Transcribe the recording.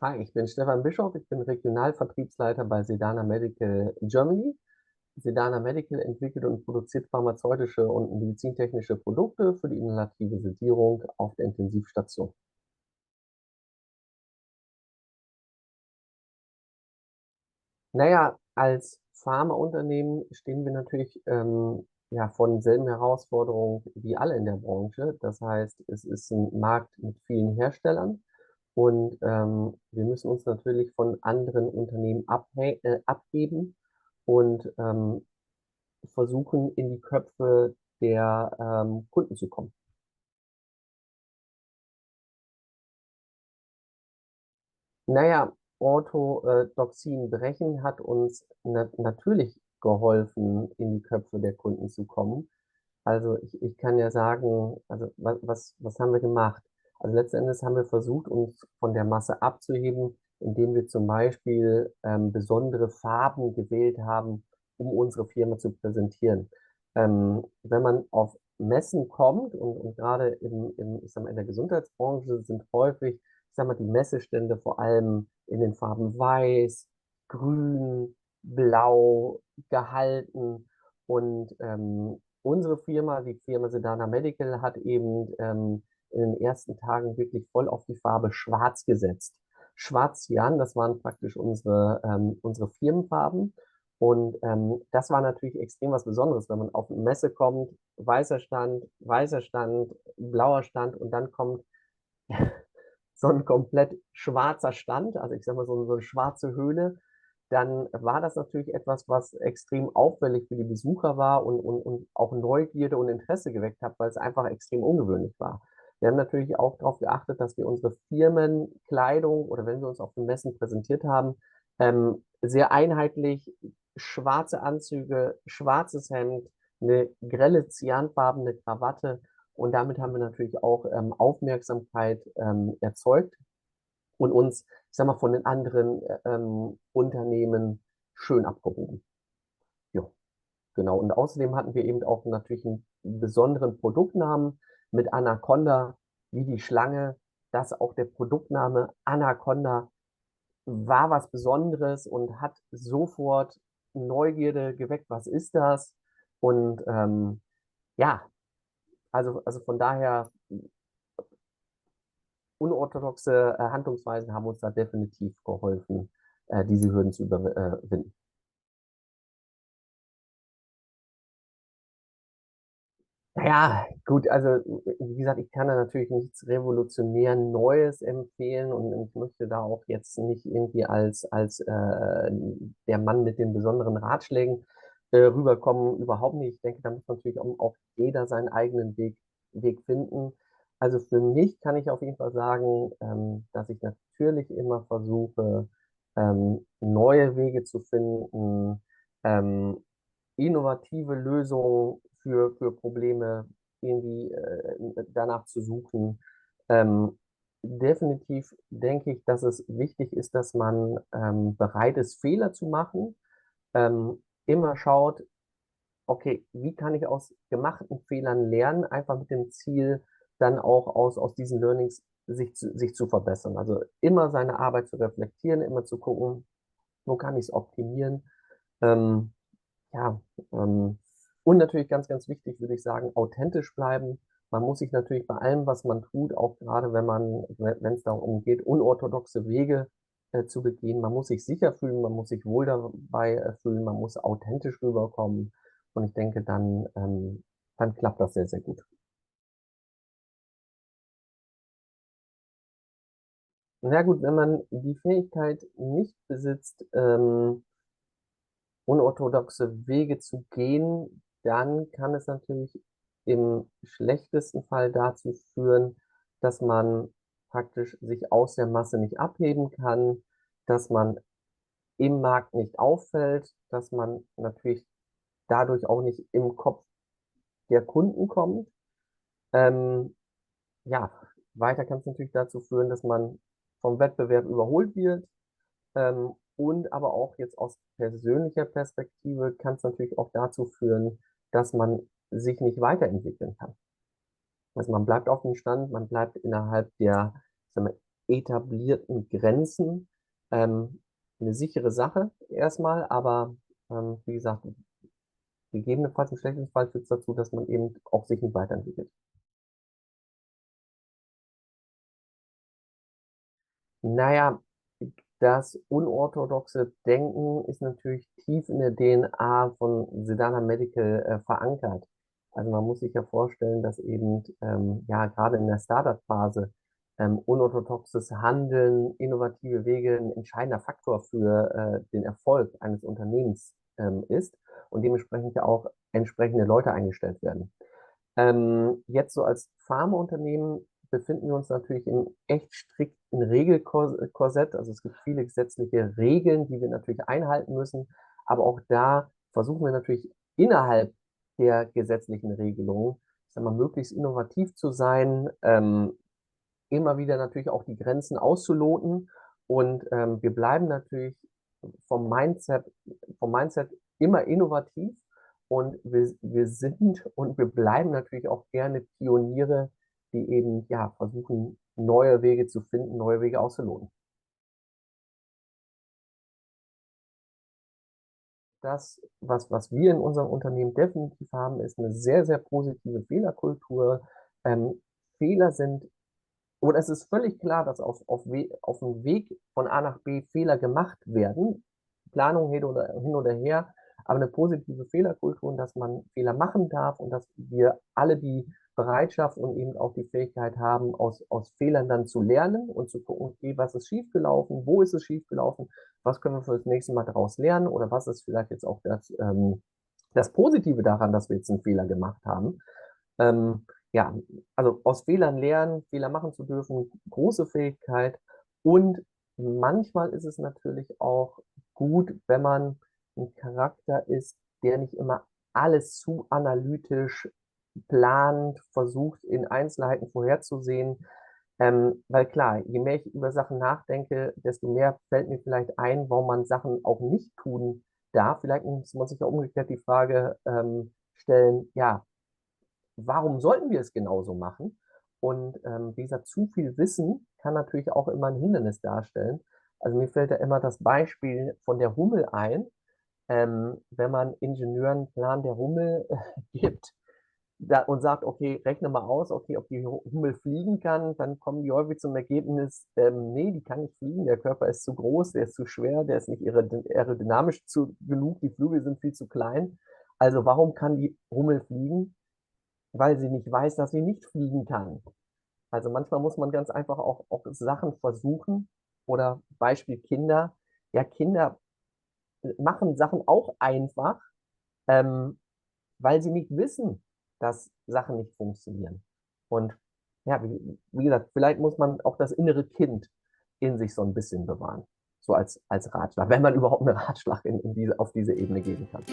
Hi, ich bin Stefan Bischof, ich bin Regionalvertriebsleiter bei Sedana Medical Germany. Sedana Medical entwickelt und produziert pharmazeutische und medizintechnische Produkte für die inhalative Sedierung auf der Intensivstation. Naja, als Pharmaunternehmen stehen wir natürlich ja, vor denselben Herausforderungen wie alle in der Branche. Das heißt, es ist ein Markt mit vielen Herstellern und wir müssen uns natürlich von anderen Unternehmen abheben und versuchen, in die Köpfe der Kunden zu kommen. Naja, Orthodoxien brechen hat uns natürlich geholfen, in die Köpfe der Kunden zu kommen. Also ich kann ja sagen, also was haben wir gemacht? Also letzten Endes haben wir versucht, uns von der Masse abzuheben, indem wir zum Beispiel besondere Farben gewählt haben, um unsere Firma zu präsentieren. Wenn man auf Messen kommt und gerade ich sag mal, in der Gesundheitsbranche sind häufig, ich sag mal, die Messestände vor allem in den Farben Weiß, Grün, Blau gehalten. Und unsere Firma, die Firma Sedana Medical, hat eben in den ersten Tagen wirklich voll auf die Farbe Schwarz gesetzt. Schwarz-Cyan, das waren praktisch unsere Firmenfarben. Und das war natürlich extrem was Besonderes, wenn man auf eine Messe kommt, weißer Stand, blauer Stand und dann kommt so ein komplett schwarzer Stand, also ich sag mal so eine schwarze Höhle, dann war das natürlich etwas, was extrem auffällig für die Besucher war und auch Neugierde und Interesse geweckt hat, weil es einfach extrem ungewöhnlich war. Wir haben natürlich auch darauf geachtet, dass wir unsere Firmenkleidung oder wenn wir uns auf den Messen präsentiert haben, sehr einheitlich schwarze Anzüge, schwarzes Hemd, eine grelle cyanfarbene Krawatte und damit haben wir natürlich auch Aufmerksamkeit erzeugt und uns, ich sag mal, von den anderen Unternehmen schön abgehoben. Ja, genau. Und außerdem hatten wir eben auch natürlich einen besonderen Produktnamen mit Anaconda, wie die Schlange, dass auch der Produktname Anaconda war was Besonderes und hat sofort Neugierde geweckt, was ist das? Und ja, also von daher unorthodoxe Handlungsweisen haben uns da definitiv geholfen, diese Hürden zu überwinden. Ja, gut, also wie gesagt, ich kann da natürlich nichts revolutionär Neues empfehlen und ich möchte da auch jetzt nicht irgendwie als der Mann mit den besonderen Ratschlägen rüberkommen, überhaupt nicht. Ich denke, da muss natürlich auch jeder seinen eigenen Weg finden. Also für mich kann ich auf jeden Fall sagen, dass ich natürlich immer versuche, neue Wege zu finden, innovative Lösungen für Probleme irgendwie danach zu suchen. Ähm, definitiv denke ich, dass es wichtig ist, dass man bereit ist, Fehler zu machen. Immer schaut, okay, wie kann ich aus gemachten Fehlern lernen, einfach mit dem Ziel, dann auch aus diesen Learnings sich zu verbessern. Also immer seine Arbeit zu reflektieren, immer zu gucken, wo kann ich es optimieren. Ähm, ja, und natürlich ganz wichtig, würde ich sagen, authentisch bleiben. Man muss sich natürlich bei allem, was man tut, auch gerade wenn es darum geht, unorthodoxe Wege zu begehen, man muss sich sicher fühlen, man muss sich wohl dabei fühlen, man muss authentisch rüberkommen. Und ich denke, dann klappt das sehr gut. Na gut, wenn man die Fähigkeit nicht besitzt, unorthodoxe Wege zu gehen, dann kann es natürlich im schlechtesten Fall dazu führen, dass man praktisch sich aus der Masse nicht abheben kann, dass man im Markt nicht auffällt, dass man natürlich dadurch auch nicht im Kopf der Kunden kommt. Ähm, ja, weiter kann es natürlich dazu führen, dass man vom Wettbewerb überholt wird. Und aber auch jetzt aus persönlicher Perspektive kann es natürlich auch dazu führen, dass man sich nicht weiterentwickeln kann. Also man bleibt auf dem Stand, man bleibt innerhalb der, ich sag mal, etablierten Grenzen, 'ne sichere Sache erstmal, aber, wie gesagt, gegebenenfalls im schlechtesten Fall führt's dazu, dass man eben auch sich nicht weiterentwickelt. Na ja, das unorthodoxe Denken ist natürlich tief in der DNA von Sedana Medical, verankert. Also, man muss sich ja vorstellen, dass eben, ja, grade in der Start-up-Phase, unorthodoxes Handeln, innovative Wege 'n entscheidender Faktor für, den Erfolg eines Unternehmens, ist und dementsprechend ja auch entsprechende Leute eingestellt werden. Jetzt so als Pharmaunternehmen befinden wir uns natürlich im echt strikten Korsett. Also, es gibt viele gesetzliche Regeln, die wir natürlich einhalten müssen, aber auch da versuchen wir natürlich innerhalb der gesetzlichen Regelungen, ich sage mal, möglichst innovativ zu sein, immer wieder natürlich auch die Grenzen auszuloten und, wir bleiben natürlich vom Mindset vom Mindset immer innovativ und wir sind und wir bleiben natürlich auch gerne Pioniere, die eben, ja, versuchen, neue Wege zu finden, neue Wege auszuloten. Das, was wir in unserem Unternehmen definitiv haben, ist eine sehr, sehr positive Fehlerkultur. Fehler sind Oder es ist völlig klar, dass auf dem Weg von A nach B Fehler gemacht werden, Planung hin oder her, aber eine positive Fehlerkultur und dass man Fehler machen darf und dass wir alle die Bereitschaft und eben auch die Fähigkeit haben, aus Fehlern dann zu lernen und zu gucken: „Okay, was ist schiefgelaufen? Wo ist es schiefgelaufen? Was können wir für das nächste Mal daraus lernen oder was ist vielleicht jetzt auch das Positive daran, dass wir jetzt einen Fehler gemacht haben?“ ja, also aus Fehlern lernen, Fehler machen zu dürfen, große Fähigkeit. Und manchmal ist es natürlich auch gut, wenn man 'n Charakter ist, der nicht immer alles zu analytisch plant, versucht, in Einzelheiten vorherzusehen. Weil klar, je mehr ich über Sachen nachdenke, desto mehr fällt mir vielleicht ein, warum man Sachen auch nicht tun darf. Vielleicht muss man sich ja umgekehrt die Frage, stellen: „Ja, warum sollten wir es genauso machen?“ Und, wie gesagt, zu viel Wissen kann natürlich auch immer 'n Hindernis darstellen. Also, mir fällt da immer das Beispiel von der Hummel ein. Wenn man Ingenieuren 'n Plan der Hummel gibt da und sagt: „Okay, rechne mal aus, okay, ob die Hummel fliegen kann“, dann kommen die häufig zum Ergebnis, „Ne, die kann nicht fliegen, der Körper ist zu groß, der ist zu schwer, der ist nicht aerodynamisch zu genug, die Flügel sind viel zu klein. Also, warum kann die Hummel fliegen? Weil sie nicht weiß, dass sie nicht fliegen kann. Also, manchmal muss man ganz einfach auch Sachen versuchen oder Beispiel Kinder. Ja, Kinder, machen Sachen auch einfach, ähm, weil sie nicht wissen, dass Sachen nicht funktionieren. Und ja, wie gesagt, vielleicht muss man auch das innere Kind in sich so 'n bisschen bewahren, so als Ratschlag, wenn man überhaupt 'n Ratschlag in diese auf diese Ebene geben kann.